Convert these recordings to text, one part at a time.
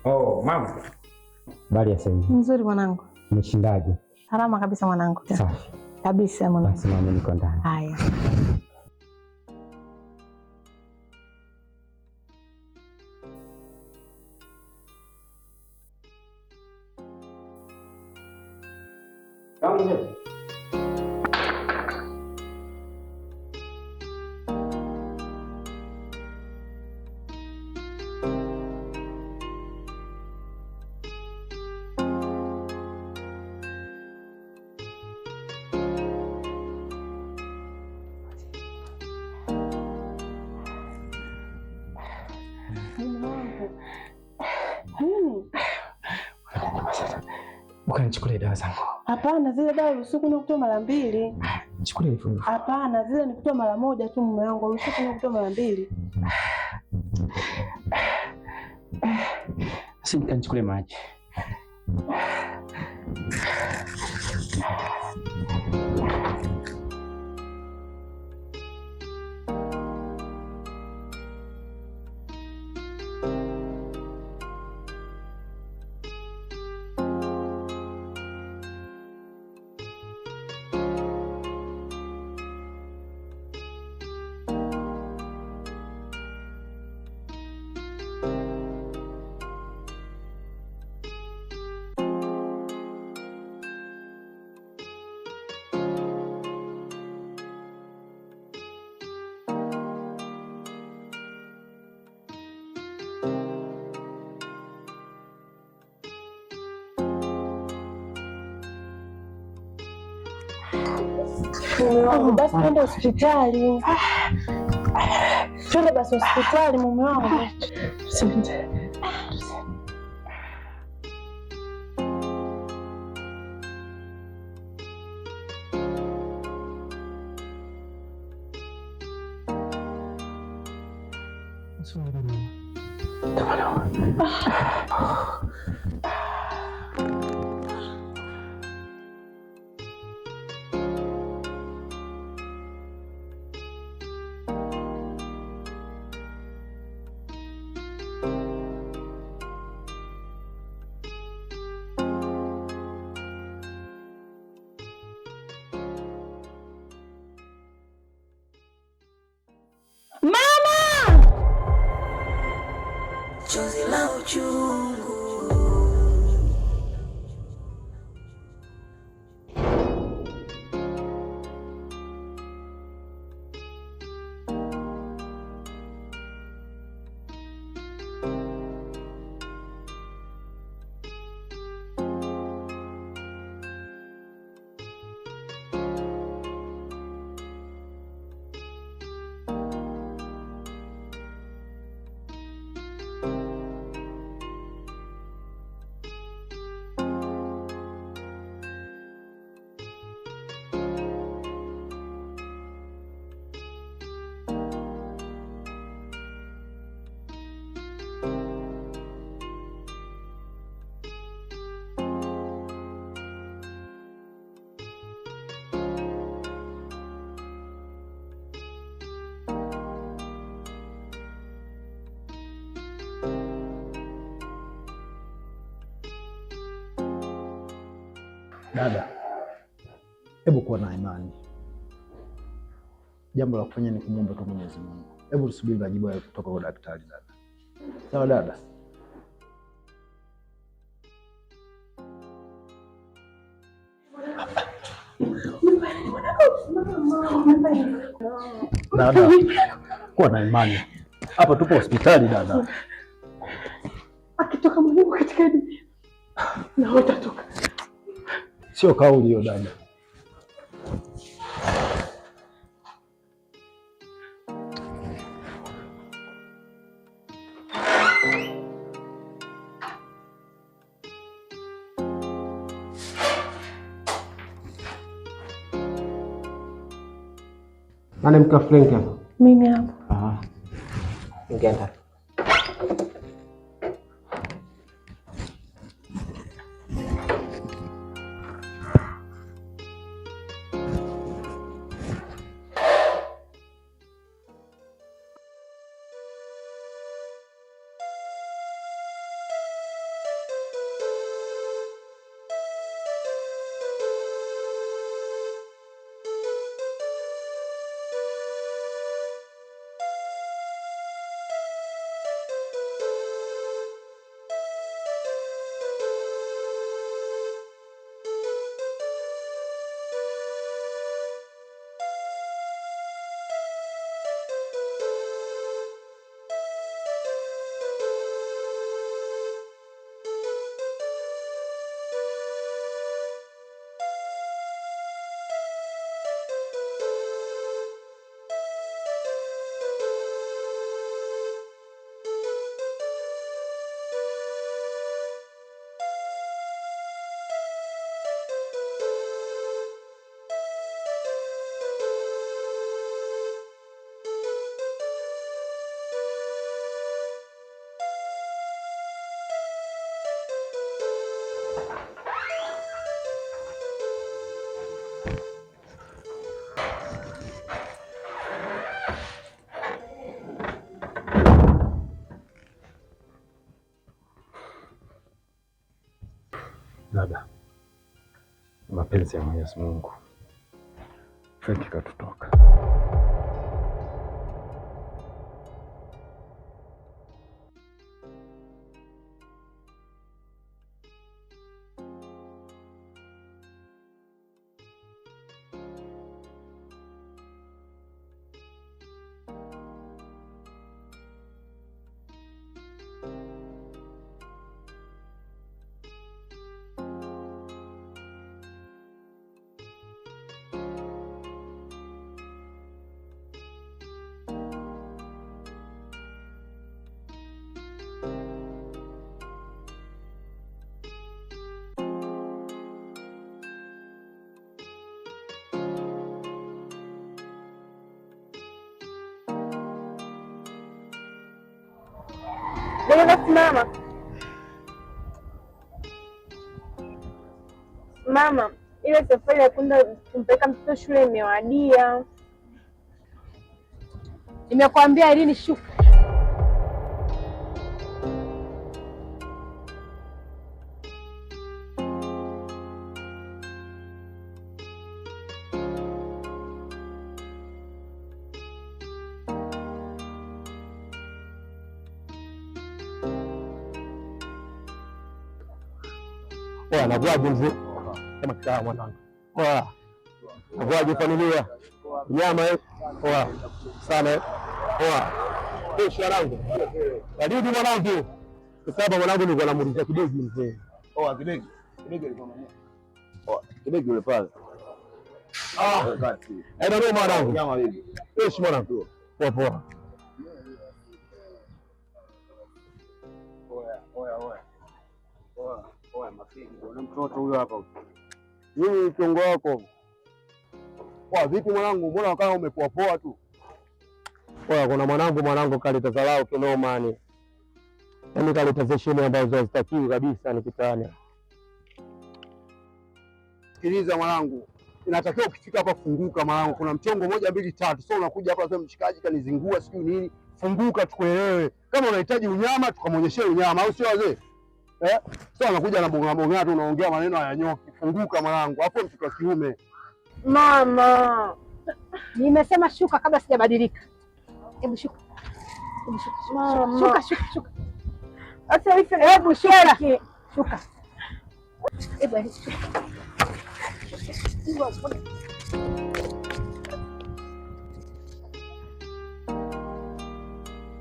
Oh, mama. Bali ya sasa. Nzuri mwanangu. Umeshindaje? Salama kabisa mwanangu. Safi. Kabisa mwanangu. Basi mama niko ndani. Haya. Kamu. Ukanichukulia dawa zangu. Hapana, zile dawa usiku nikutoa mara 2. Chukulia hivyo. Hapana, zile nikutoa mara 1 tu mume wangu. Usiku nikutoa mara 2. Sasa nikanichukulia maji. Basi twende hospitali. Twende basi hospitali mume wangu. Chozi la uchungu. Dada, hebu kuwa na imani. Jambo la kufanya ni kumwomba tu Mwenyezi Mungu. Hebu tusubiri majibu kutoka kwa daktari dada. Sawa dada? Dada, kuwa na imani. Hapa tupo hospitali dada. Akitoka Mungu katika dunia na utatoka. Sio kauli hiyo dada. Nani mka Frank hapa? Mimi hapa. Aha. Ngenda. Dada, mapenzi ya Mwenyezi Mungu, Frank katutoka. Mama, mama, ile safari ya kwenda kumpeleka mtoto shule imewadia. Nimekuambia lini shuka? Nakuaje mzee? Kama kitaa mwanangu. Nakuaje familia? Nyama poa sana. Poa. Kesho wanangu. Karibu mwanangu. Sasa mwanangu nilikuwa namuulizia kidegi mzee. Kidegi. Kidegi alikuwa nani? Kidegi yule pale. Ndio mwanangu. Nyama hivi. Kesho mwanangu. Poa. Mtoto huyo hapa. Yule mchongo wako. Vipi mwanangu? Mbona kama umepoa tu? Kuna mwanangu kaleta dharau kinoma ni. Yaani kaleta zesheni ambazo hazitakiwi kabisa ni kitani. Sikiliza mwanangu. Inatakiwa ukifika hapa funguka mwanangu. Kuna mchongo 1 2 3. Sio unakuja hapa sasa mshikaji kanizingua sijui nini. Funguka tukuelewe. Kama unahitaji unyama tukamwonyeshee unyama au sio wazee? Sasa anakuja na bonga tu unaongea maneno hayanyoki. Funguka mwanangu, hapo mtoto wa kiume. Mama, nimesema shuka kabla sijabadilika. Hebu shuka. Mama. Shuka. Sasa hivi hebu shuka. Shuka. Hebu shuka.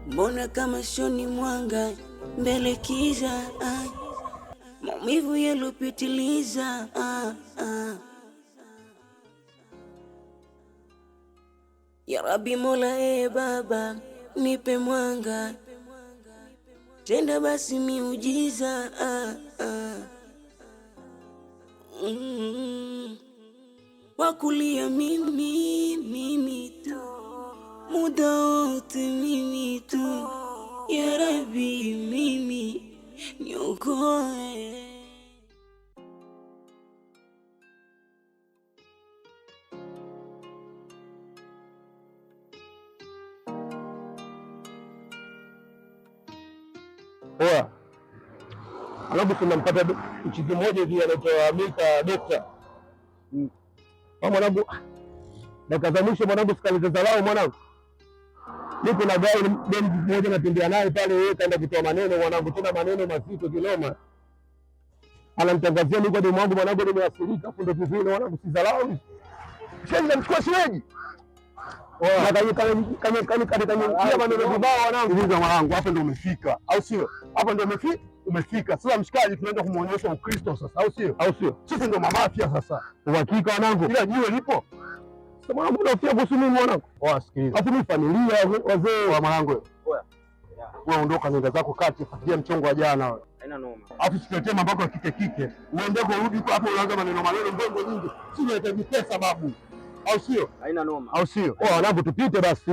Mbona kama shoni mwanga mbele kiza, maumivu yalopitiliza, Ya Rabbi Mola, Baba nipe mwanga, tenda basi miujiza, wakulia mimi tu, muda wote mimi tu, Ya Rabbi Poa. Alafu tunampata mchizi mmoja hivi anaitwa Mika Dokta. Mwanangu, dakika za mwisho mwanangu, sikaliza dharau mwanangu. Niko na gari mmoja natembea naye pale, yeye kaenda kutoa maneno mwanangu, tena maneno mazito kiloma. Anamtangazia niko demu wangu mwanangu, nimeathirika hapo ndo vivile mwanangu, si dharau. Sasa mchukua shemeji. Kama maneno vibaya wanangu. Ndio mwanangu, hapa ndio umefika, au sio? Hapa ndio umefika. Sasa mshikaji, tunaenda kumuonyesha Ukristo sasa, au sio? Au sio? Sisi ndio mamafia sasa. Uhakika wanangu. Ila jiwe lipo. Sasa mwanangu, unafia kuhusu mimi mwanangu. Sikiliza. Afu mimi familia wazee wa mwanangu. Wewe ondoka, nenda zako kati, fuatilia mchongo wa jana wewe. Haina noma. Afu sikiletee mambo yako ya kike. Uende kurudi hapo unaanza maneno mbongo nyingi. Si unahitaji pesa babu. Au sio? Haina noma. Au sio? Wanangu tupite basi.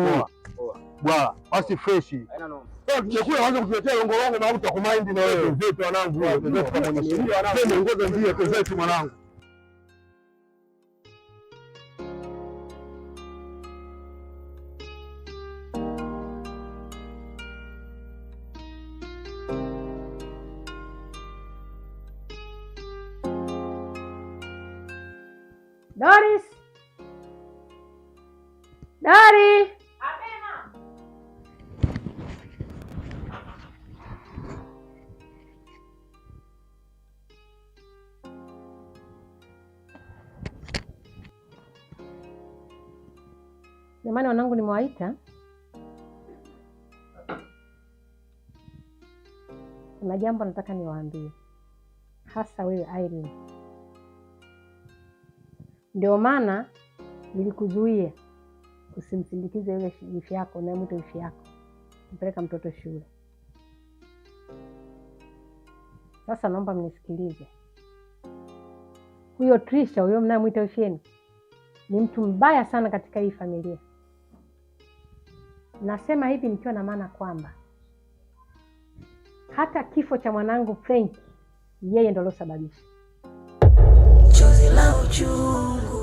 Bwana, basi fresh. Haina noma. Sasa tumekuja waanze kutuletea longo na mtu akumind na wewe. Vipi wanangu? Ndio tukamwonyesha. Wanangu ngoza ndio kezetu mwanangu. Doris. Dari. Apema. Jamani wanangu, nimewaita. Kuna jambo nataka niwaambie. Hasa wewe Irene. Ndio maana nilikuzuia usimsindikize yule wifi yako na mtu wifi yako kupeleka mtoto shule. Sasa naomba mnisikilize. Huyo Trisha, huyo mnayemwita wifi ni mtu mbaya sana katika hii familia. Nasema hivi nikiwa na maana kwamba hata kifo cha mwanangu Frank yeye ndo alosababisha. Chozi la uchungu